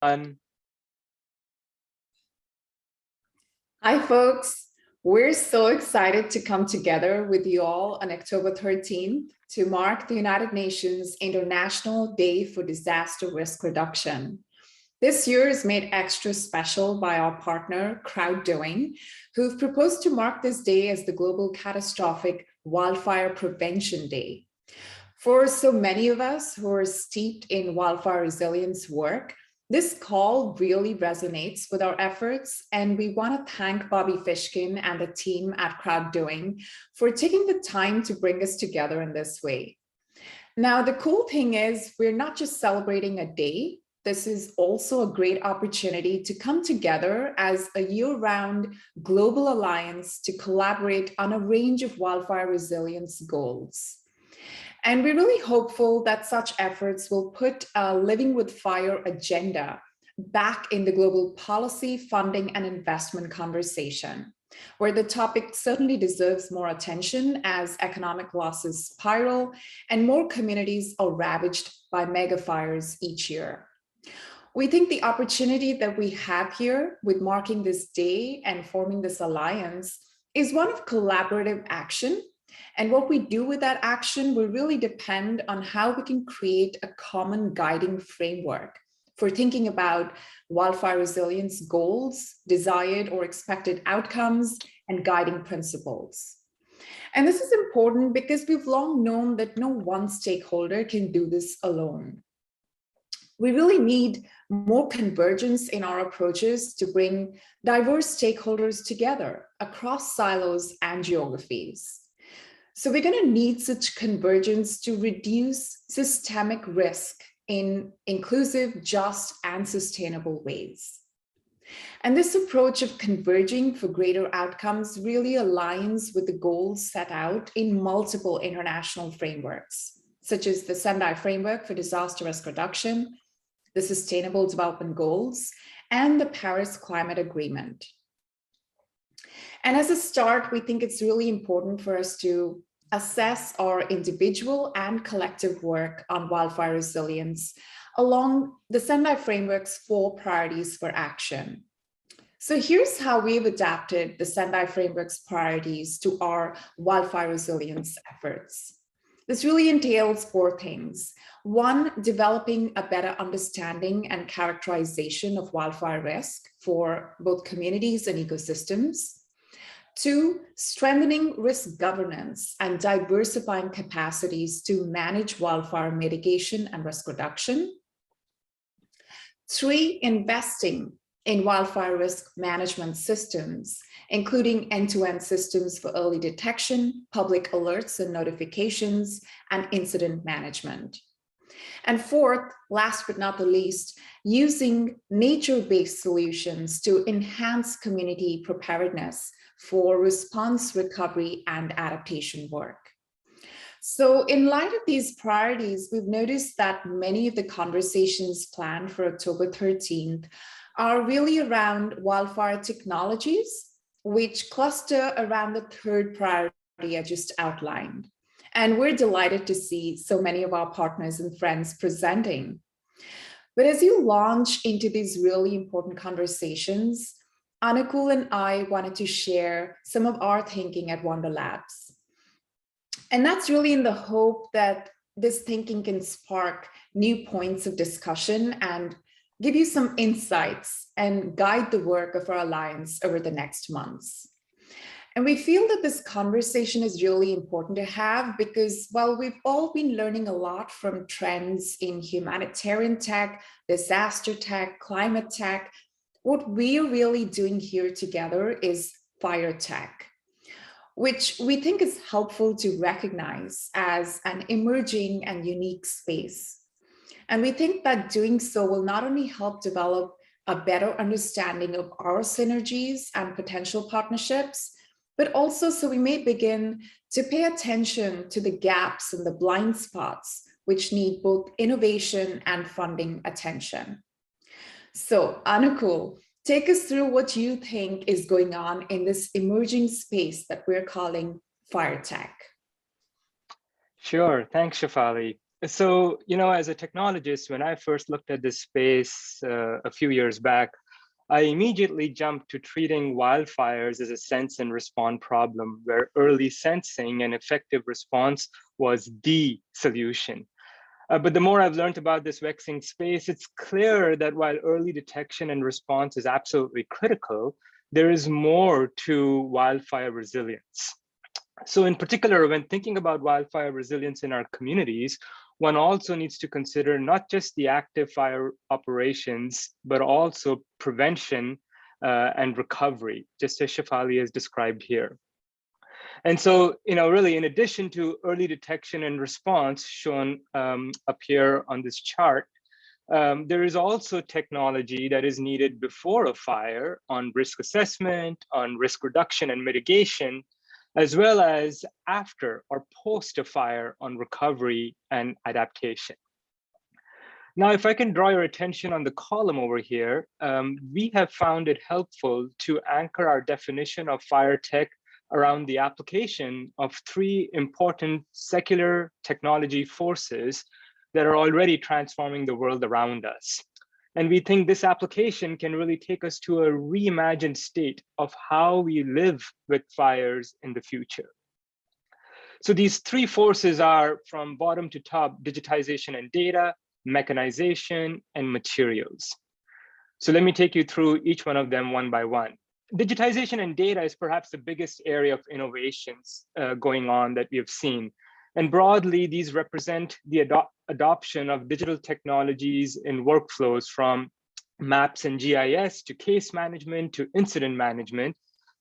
Um, Hi, folks. We're so excited to come together with you all on October 13th to mark the United Nations International Day for Disaster Risk Reduction. This year is made extra special by our partner, CrowdDoing, who've proposed to mark this day as the Global Catastrophic Wildfire Prevention Day. For so many of us who are steeped in wildfire resilience work, this call really resonates with our efforts, and we want to thank Bobby Fishkin and the team at CrowdDoing for taking the time to bring us together in this way. Now, the cool thing is we're not just celebrating a day. This is also a great opportunity to come together as a year-round global alliance to collaborate on a range of wildfire resilience goals. And we're really hopeful that such efforts will put a Living with Fire agenda back in the global policy, funding, and investment conversation, where the topic certainly deserves more attention as economic losses spiral and more communities are ravaged by mega fires each year. We think the opportunity that we have here with marking this day and forming this alliance is one of collaborative action. And what we do with that action will really depend on how we can create a common guiding framework for thinking about wildfire resilience goals, desired or expected outcomes, and guiding principles. And this is important because we've long known that no one stakeholder can do this alone. We really need more convergence in our approaches to bring diverse stakeholders together across silos and geographies. So we're going to need such convergence to reduce systemic risk in inclusive, just, and sustainable ways. And this approach of converging for greater outcomes really aligns with the goals set out in multiple international frameworks, such as the Sendai Framework for Disaster Risk Reduction, the Sustainable Development Goals, and the Paris Climate Agreement. And as a start, we think it's really important for us to assess our individual and collective work on wildfire resilience along the Sendai Framework's 4 priorities for action. So here's how we've adapted the Sendai Framework's priorities to our wildfire resilience efforts. This really entails 4 things. 1, developing a better understanding and characterization of wildfire risk for both communities and ecosystems. 2, strengthening risk governance and diversifying capacities to manage wildfire mitigation and risk reduction. 3, investing in wildfire risk management systems, including end-to-end systems for early detection, public alerts and notifications, and incident management. And 4th, last but not the least, using nature-based solutions to enhance community preparedness for response, recovery, and adaptation work. So in light of these priorities, we've noticed that many of the conversations planned for October 13th are really around wildfire technologies, which cluster around the 3rd priority I just outlined. And we're delighted to see so many of our partners and friends presenting. But as you launch into these really important conversations, Anukul and I wanted to share some of our thinking at Wonder Labs. And that's really in the hope that this thinking can spark new points of discussion and give you some insights and guide the work of our alliance over the next months. And we feel that this conversation is really important to have because while we've all been learning a lot from trends in humanitarian tech, disaster tech, climate tech, what we're really doing here together is fire tech, which we think is helpful to recognize as an emerging and unique space. And we think that doing so will not only help develop a better understanding of our synergies and potential partnerships, but also so we may begin to pay attention to the gaps and the blind spots, which need both innovation and funding attention. So Anukul, take us through what you think is going on in this emerging space that we're calling fire tech. Sure, thanks, Shefali. So, as a technologist, when I first looked at this space a few years back, I immediately jumped to treating wildfires as a sense and respond problem where early sensing and effective response was the solution. But the more I've learned about this vexing space, it's clear that while early detection and response is absolutely critical, there is more to wildfire resilience. So in particular, when thinking about wildfire resilience in our communities, one also needs to consider not just the active fire operations, but also prevention and recovery, just as Shafali has described here. And so, really, in addition to early detection and response shown up here on this chart, there is also technology that is needed before a fire on risk assessment, on risk reduction and mitigation, as well as after or post a fire on recovery and adaptation. Now, if I can draw your attention on the column over here, we have found it helpful to anchor our definition of fire tech around the application of three important secular technology forces that are already transforming the world around us. And we think this application can really take us to a reimagined state of how we live with fires in the future. So these three forces are, from bottom to top, digitization and data, mechanization, and materials. So let me take you through each one of them one by one. Digitization and data is perhaps the biggest area of innovations going on that we have seen. And broadly, these represent the adoption of digital technologies in workflows, from maps and GIS to case management to incident management,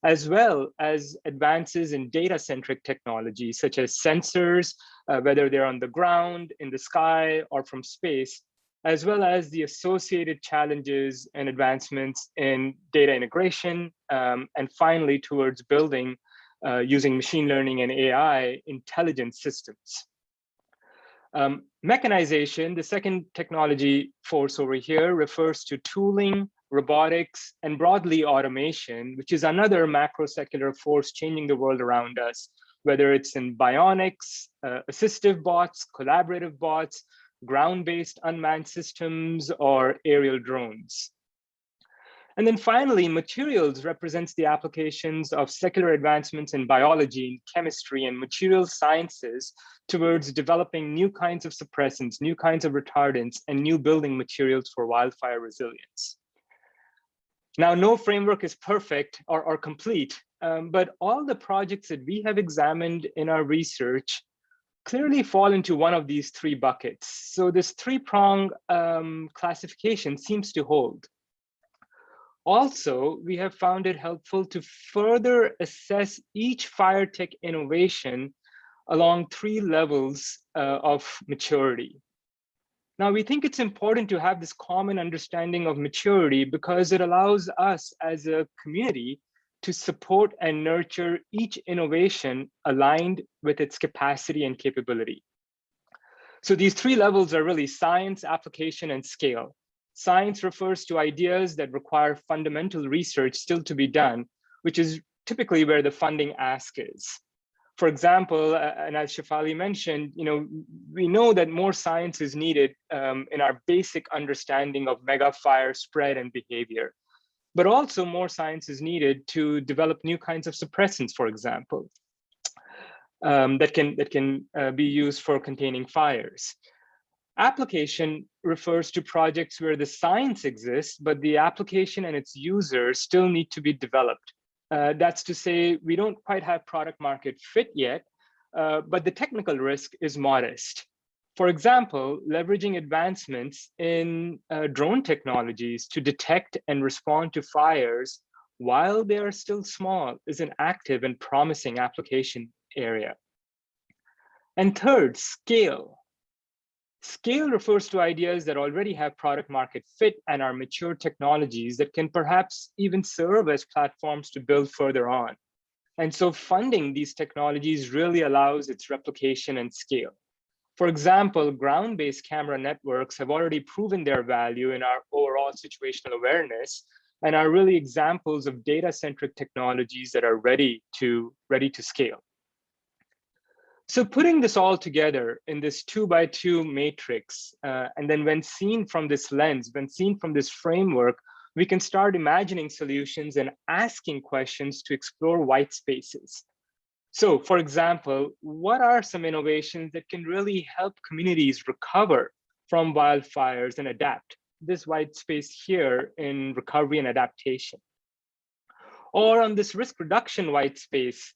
as well as advances in data-centric technologies such as sensors, whether they're on the ground, in the sky, or from space, as well as the associated challenges and advancements in data integration, and finally towards building, using machine learning and AI, intelligent systems. Mechanization, the second technology force over here, refers to tooling, robotics, and broadly automation, which is another macro secular force changing the world around us, whether it's in bionics, assistive bots, collaborative bots, ground-based unmanned systems, or aerial drones. And then finally, materials represents the applications of secular advancements in biology, chemistry, and material sciences towards developing new kinds of suppressants, new kinds of retardants, and new building materials for wildfire resilience. Now, no framework is perfect or complete, but all the projects that we have examined in our research clearly fall into one of these three buckets. So this three-prong classification seems to hold. Also, we have found it helpful to further assess each fire tech innovation along three levels of maturity. Now, we think it's important to have this common understanding of maturity because it allows us as a community to support and nurture each innovation aligned with its capacity and capability. So these three levels are really science, application, and scale. Science refers to ideas that require fundamental research still to be done, which is typically where the funding ask is. For example, and as Shafali mentioned, we know that more science is needed in our basic understanding of mega fire spread and behavior, but also more science is needed to develop new kinds of suppressants, for example, that can be used for containing fires. Application refers to projects where the science exists, but the application and its users still need to be developed. That's to say, we don't quite have product market fit yet, but the technical risk is modest. For example, leveraging advancements in drone technologies to detect and respond to fires while they are still small is an active and promising application area. And third, scale. Scale refers to ideas that already have product market fit and are mature technologies that can perhaps even serve as platforms to build further on. And so funding these technologies really allows its replication and scale. For example, ground-based camera networks have already proven their value in our overall situational awareness and are really examples of data-centric technologies that are ready to scale. So putting this all together in this 2x2 matrix, and then when seen from this lens, when seen from this framework, we can start imagining solutions and asking questions to explore white spaces. So for example, what are some innovations that can really help communities recover from wildfires and adapt? This white space here in recovery and adaptation. Or on this risk reduction white space,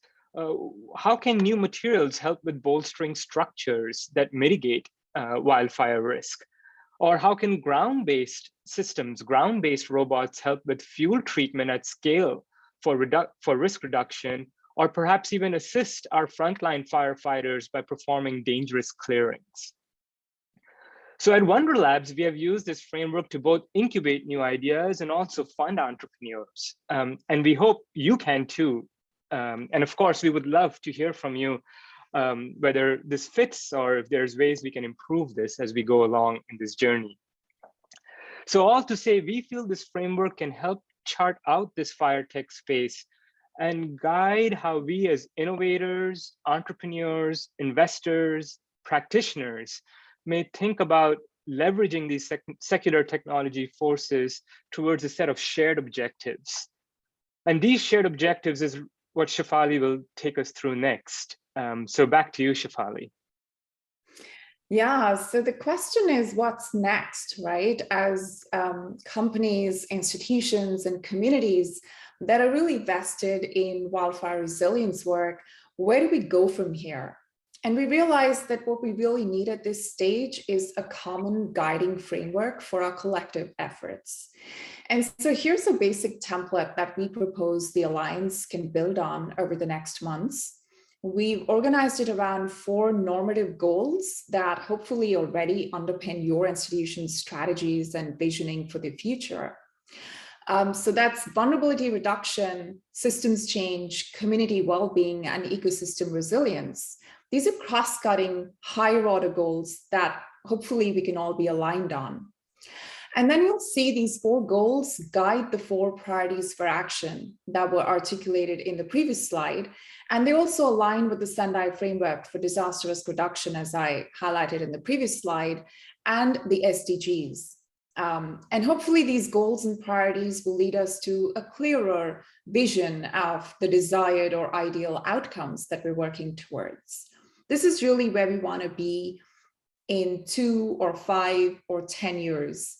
how can new materials help with bolstering structures that mitigate wildfire risk? Or how can ground-based systems, ground-based robots help with fuel treatment at scale for risk reduction, or perhaps even assist our frontline firefighters by performing dangerous clearings? So at Wonder Labs, we have used this framework to both incubate new ideas and also fund entrepreneurs. And we hope you can too. And of course, we would love to hear from you whether this fits or if there's ways we can improve this as we go along in this journey. So all to say, we feel this framework can help chart out this fire tech space and guide how we as innovators, entrepreneurs, investors, practitioners may think about leveraging these secular technology forces towards a set of shared objectives. And these shared objectives is what Shefali will take us through next. So back to you, Shefali. Yeah, so the question is what's next, right? As companies, institutions, and communities that are really vested in wildfire resilience work, where do we go from here? And we realized that what we really need at this stage is a common guiding framework for our collective efforts. And so here's a basic template that we propose the Alliance can build on over the next months. We've organized it around 4 normative goals that hopefully already underpin your institution's strategies and visioning for the future. So that's vulnerability reduction, systems change, community well-being, and ecosystem resilience. These are cross-cutting, higher order goals that hopefully we can all be aligned on. And then you'll see these 4 goals guide the 4 priorities for action that were articulated in the previous slide. And they also align with the Sendai framework for disaster risk reduction, as I highlighted in the previous slide, and the SDGs. And hopefully these goals and priorities will lead us to a clearer vision of the desired or ideal outcomes that we're working towards. This is really where we want to be in 2 or 5 or 10 years.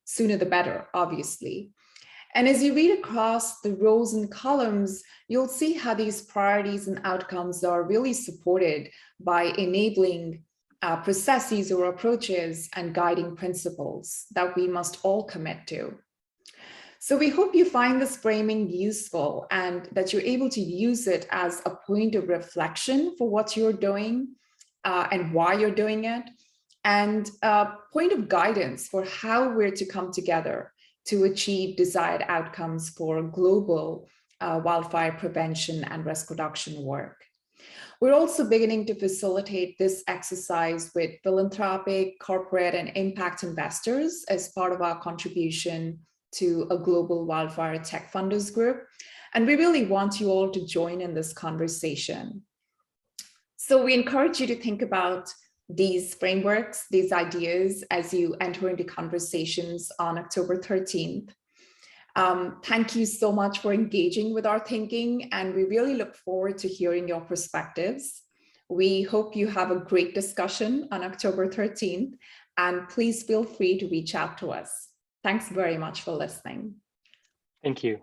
Sooner the better, obviously. And as you read across the rows and columns, you'll see how these priorities and outcomes are really supported by enabling processes or approaches and guiding principles that we must all commit to. So we hope you find this framing useful and that you're able to use it as a point of reflection for what you're doing and why you're doing it, and a point of guidance for how we're to come together to achieve desired outcomes for global wildfire prevention and risk reduction work. We're also beginning to facilitate this exercise with philanthropic, corporate, and impact investors as part of our contribution to a global wildfire tech funders group. And we really want you all to join in this conversation. So we encourage you to think about these frameworks, these ideas, as you enter into conversations on October 13th. Thank you so much for engaging with our thinking, and we really look forward to hearing your perspectives. We hope you have a great discussion on October 13th, and please feel free to reach out to us. Thanks very much for listening. Thank you.